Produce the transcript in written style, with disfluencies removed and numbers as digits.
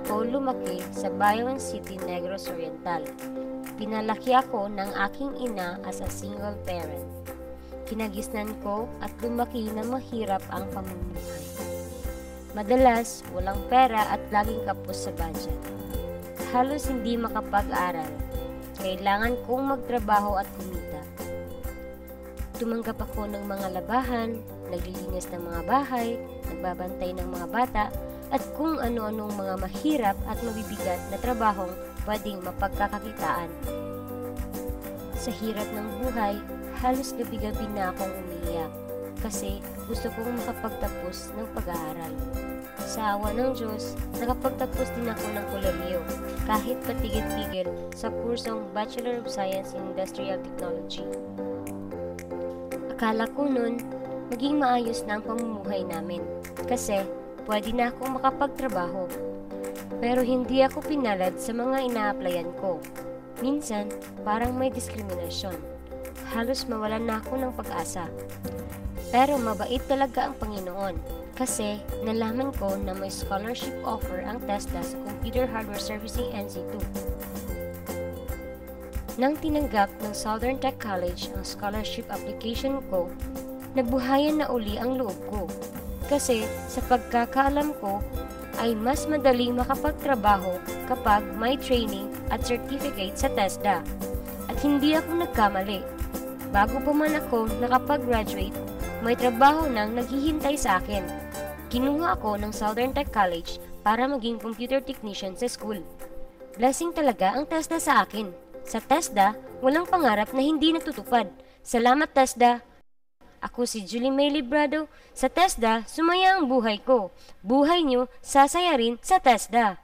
ako lumaki sa Bayon City, Negros Oriental. Pinalaki ako ng aking ina as a single parent. Kinagisnan ko at lumaki na mahirap ang pamumuhay. Madalas, walang pera at laging kapos sa budget. Halos hindi makapag-aral. Kailangan kong magtrabaho at kumita. Tumanggap ako ng mga labahan, naglilinis ng mga bahay, nagbabantay ng mga bata, at kung ano-anong mga mahirap at mabibigat na trabahong pwedeng mapagkakakitaan. Sa hirap ng buhay, halos gabi-gabi na akong umiiyak kasi gusto kong makapagtapos ng pag-aaral. Sa awa ng Diyos, nakapagtapos din ako ng kolehiyo kahit patigil-tigil sa kursong Bachelor of Science in Industrial Technology. Akala ko nun, maging maayos na ang pamumuhay namin kasi pwede na akong makapagtrabaho. Pero hindi ako pinalad sa mga ina-applyan ko. Minsan, parang may diskriminasyon. Halos mawalan na ako ng pag-asa. Pero mabait talaga ang Panginoon kasi nalaman ko na may scholarship offer ang TESDA sa Computer Hardware Servicing NC2. Nang tinanggap ng Southern Tech College ang scholarship application ko, nabuhayan na uli ang loob ko. Kasi sa pagkakaalam ko ay mas madaling makapagtrabaho kapag may training at certificate sa TESDA. At hindi ako nagkamali. Bago pa man ako nakapag-graduate, may trabaho nang naghihintay sa akin. Kinuha ako ng Southern Tech College para maging computer technician sa school. Blessing talaga ang TESDA sa akin. Sa TESDA, walang pangarap na hindi natutupad. Salamat TESDA! Ako si Julie May Librado. Sa TESDA, sumaya ang buhay ko. Buhay nyo, sasaya rin sa TESDA.